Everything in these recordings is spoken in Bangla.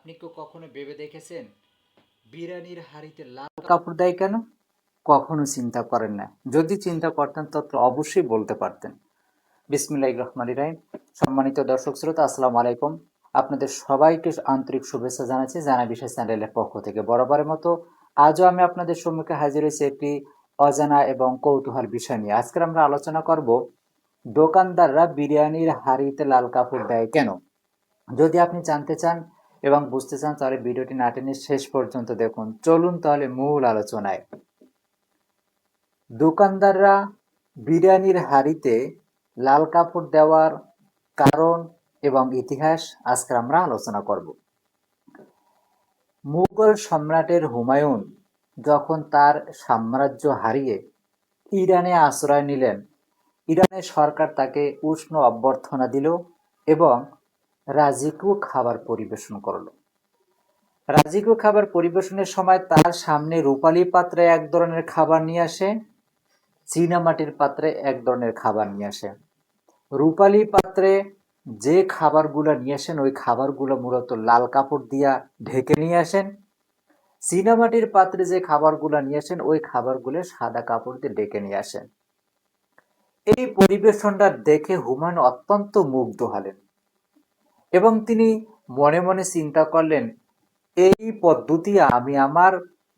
আপনি কি কখনো ভেবে দেখেছেন বিরিয়ানির হাঁড়িতে লাল কাপড় দেয় কেন? কখনো চিন্তা করেন না। যদি চিন্তা করতেন তো অবশ্যই বলতে পারতেন। বিসমিল্লাহির রহমানির রহিম। সম্মানিত দর্শক শ্রোতা, আসসালামু আলাইকুম। আপনাদের সবাইকে আন্তরিক শুভেচ্ছা জানাচ্ছি জানা বিষয় চ্যানেলের পক্ষ থেকে। বরাবরের মতো আজও আমি আপনাদের সম্মুখে হাজির হয়েছি একটি অজানা এবং কৌতূহল বিষয় নিয়ে। আজকে আমরা আলোচনা করব দোকানদাররা বিরিয়ানির হাঁড়িতে লাল কাপড় দেয় কেন। যদি আপনি জানতে চান এবং বুঝতে চান তাহলে ভিডিওটি না টেনে শেষ পর্যন্ত দেখুন। চলুন তাহলে মূল আলোচনায়। দোকানদাররা বিরিয়ানির হাঁড়িতে লাল কাপড় দেওয়ার কারণ এবং ইতিহাস আজকে আমরা আলোচনা করব। মুঘল সম্রাটের হুমায়ুন যখন তার সাম্রাজ্য হারিয়ে ইরানে আশ্রয় নিলেন, ইরানের সরকার তাকে উষ্ণ অভ্যর্থনা দিল এবং রাজকীয় খাবার পরিবেশন করলো। রাজকীয় খাবার পরিবেশনের সময় তার সামনে রূপালী পাত্রে এক ধরনের খাবার নিয়ে আসে, চীনামাটির পাত্রে এক ধরনের খাবার নিয়ে আসে। রূপালী পাত্রে যে খাবারগুলো নিয়ে আসেন ওই খাবারগুলো মূলত লাল কাপড় দিয়া ঢেকে নিয়ে আসেন। চীনামাটির পাত্রে যে খাবারগুলো নিয়ে আসেন ওই খাবারগুলো সাদা কাপড় দিয়ে ঢেকে নিয়ে আসেন। এই পরিবেশনটা দেখে হুমায়ুন অত্যন্ত মুগ্ধ হলেন এবং তিনি মনে মনে চিন্তা করলেন, এই পদ্ধতি আমি আমার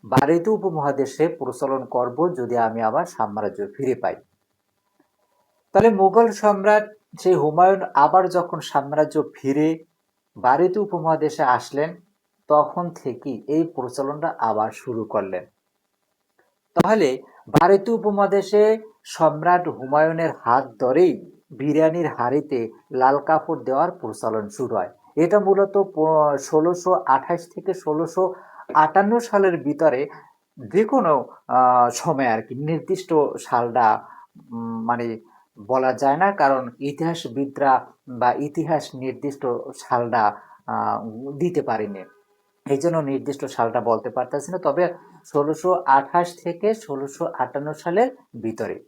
ভারতীয় উপমহাদেশে প্রচলন করব যদি আমি আমার সাম্রাজ্য ফিরে পাই। তাহলে মুঘল সম্রাট সেই হুমায়ুন আবার যখন সাম্রাজ্য ফিরে ভারতীয় উপমহাদেশে আসলেন তখন থেকেই এই প্রচলনটা আবার শুরু করলেন। তাহলে ভারতীয় উপমহাদেশে সম্রাট হুমায়ুনের হাত ধরেই বিরিয়ানির হাঁড়িতে লাল কাপড় দেওয়ার প্রচলন শুরু হয়। এটা মূলত ১৬২৮ থেকে ১৬৫৮ সালের ভিতরে যে কোনো সময় আর কি, নির্দিষ্ট সালটা মানে বলা যায় না, কারণ ইতিহাসবিদরা বা ইতিহাস নির্দিষ্ট সালটা আহ, দিতে পারেনি, এই জন্য নির্দিষ্ট সালটা বলতে পারতেছি না। তবে ১৬২৮ থেকে ১৬৫৮ সালের ভিতরে।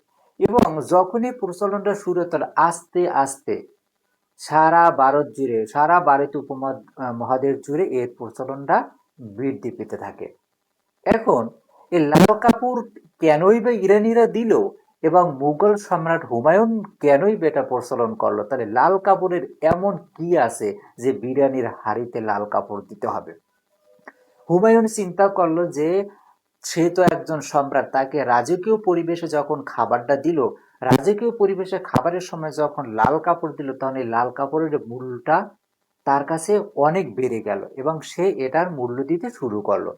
এবং যখনই প্রচলনটা শুরু হতো আস্তে আস্তে সারা ভারত মহাদেশ জুড়ে এর প্রচলনটা বৃদ্ধি পেতে থাকে। এখন এই লাল কাপড় কেনই বা ইরানিরা দিল এবং মুঘল সম্রাট হুমায়ুন কেনই বা এটা প্রচলন করলো? তাহলে লাল কাপড়ের এমন কি আছে যে বিরিয়ানির হাঁড়িতে লাল কাপড় দিতে হবে? হুমায়ুন চিন্তা করলো যে সে তো একজন সম্রাট, তাকে রাজকীয় পরিবেশে যখন খাবারটা দিল, রাজকীয় পরিবেশে খাবারের সময় যখন লাল কাপড় দিল, তখন এই লাল কাপড়ের মূল্যটা তার কাছে অনেক বেড়ে গেল এবং সে এটার মূল্য দিতে শুরু করলো।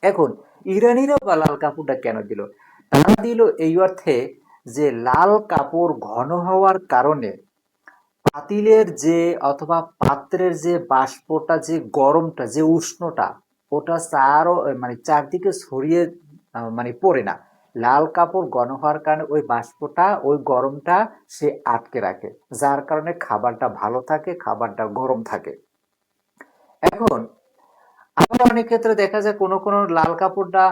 এখন ইরানিরা বা লাল কাপড়টা কেন দিল? তারা দিল এই অর্থে যে লাল কাপড় ঘন হওয়ার কারণে পাতিলের যে অথবা পাত্রের যে বাষ্পটা, যে গরমটা, যে উষ্ণটা, ওটা মানে চারদিকে ছড়িয়ে মানে পড়ে না। লাল কাপড় ঘন হওয়ার কারণে ওই বাষ্পটা, ওই গরমটা সে আটকে রাখে, যার কারণে খাবারটা ভালো থাকে, খাবারটা গরম থাকে। এখন আবার অনেক ক্ষেত্রে দেখা যায় কোনো কোনো লাল কাপড়টা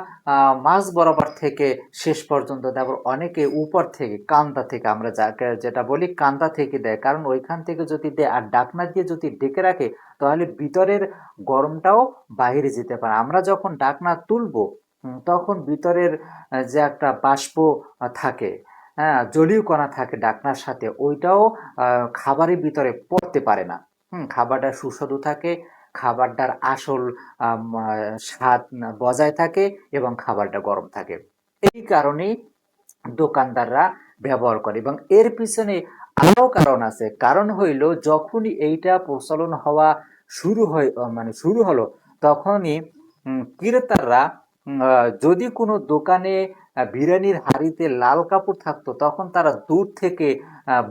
মাঝ বরাবর থেকে শেষ পর্যন্ত দেয়, আবার অনেকে উপর থেকে কান্দা থেকে, আমরা যাকে যেটা বলি কান্দা থেকে দেয়, কারণ ওইখান থেকে যদি দেয় আর ঢাকনা দিয়ে যদি ঢেকে রাখে তাহলে ভিতরের গরমটাও বাইরে যেতে পারে। আমরা যখন ঢাকনা তুলবো তখন ভিতরের যে একটা বাষ্প থাকে, হ্যাঁ, জলীয় কণা থাকে ঢাকনার সাথে, ওইটাও খাবারের ভিতরে পড়তে পারে না। খাবারটা সুস্বাদু থাকে, খাবারটার আসল স্বাদ বজায় থাকে এবং খাবারটা গরম থাকে। এই কারণেই দোকানদাররা ব্যবহার করে এবং এর পিছনে আরো কারণ আছে। কারণ হইল যখনই এইটা প্রচলন হওয়া শুরু হয়, মানে শুরু হলো, তখনই ক্রেতারা যদি কোনো দোকানে বিরিয়ানির হাঁড়িতে লাল কাপড় থাকতো তখন তারা দূর থেকে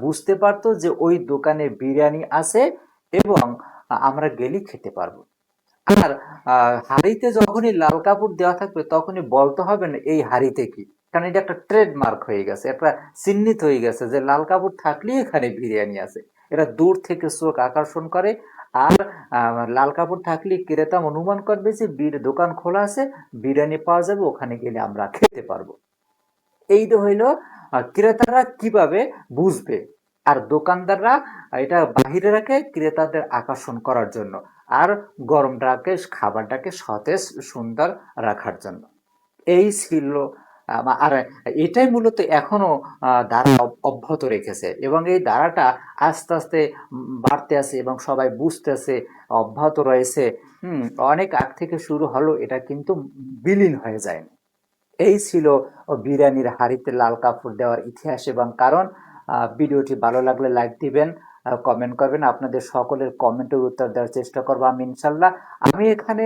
বুঝতে পারতো যে ওই দোকানে বিরিয়ানি আছে এবং আমরা গেলেই খেতে পারবো। আর হাঁড়িতে যখনই লাল কাপড় দেওয়া থাকবে তখনই বলতে হবে না এই হাঁড়িতে কি, কারণ এটা একটা ট্রেডমার্ক হয়ে গেছে, একটা চিহ্নিত হয়ে গেছে যে লাল কাপড় থাকলেই এখানে বিরিয়ানি আছে। এটা দূর থেকে চোখ আকর্ষণ করে। আর লাল কাপড় থাকলে ক্রেতা অনুমান করবে যে দোকান খোলা আছে, বিরিয়ানি পাওয়া যাবে, ওখানে গেলে আমরা খেতে পারবো। এই তো হইলো ক্রেতারা কিভাবে বুঝবে। আর দোকানদাররা এটা বাহিরে রাখে ক্রেতাদের আকর্ষণ করার জন্য। আর খাবারটাকে সতেজ সুন্দর রাখার জন্য। এই ছিল আর এটাই মূলত এখনো ধারা অব্যাহত রেখেছে এবং এই ধারাটা আস্তে আস্তে বাড়তে আছে এবং সবাই বুঝতেছে, অব্যাহত রয়েছে। অনেক আগ থেকে শুরু হলো, এটা কিন্তু বিলীন হয়ে যায়নি। এই ছিল বিরিয়ানির হাঁড়িতে লাল কাপড় দেওয়ার ইতিহাস এবং কারণ। ভিডিওটি ভালো লাগলে লাইক দিবেন, কমেন্ট করবেন, আপনাদের সকলের কমেন্টের উত্তর দেওয়ার চেষ্টা করবো আমি ইনশাল্লাহ। আমি এখানে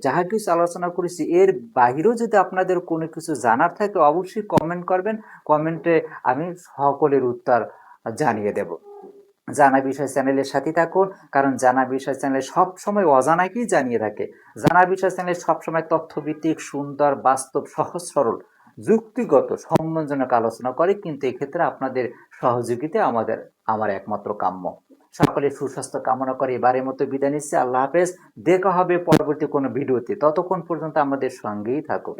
যাহা কিছু আলোচনা করেছি এর বাহিরেও যদি আপনাদের কোনো কিছু জানার থাকে অবশ্যই কমেন্ট করবেন, কমেন্টে আমি সকলের উত্তর জানিয়ে দেব। জানা বিষয় চ্যানেলের সাথে থাকুন, কারণ জানা বিষয় চ্যানেল সবসময় অজানাকেই জানিয়ে থাকে। জানা বিষয় চ্যানেল সবসময় তথ্যভিত্তিক, সুন্দর, বাস্তব, সহজ সরল, যুক্তিগত, সম্মানজনক আলোচনা করে, কিন্তু এক্ষেত্রে আপনাদের সহযোগিতা আমার একমাত্র কাম্য। সকলে সুস্বাস্থ্য কামনা করে এবারের মতো বিদায় নিচ্ছি। আল্লাহ হাফেজ। দেখা হবে পরবর্তী কোনো ভিডিওতে, ততক্ষণ পর্যন্ত আমাদের সঙ্গেই থাকুন।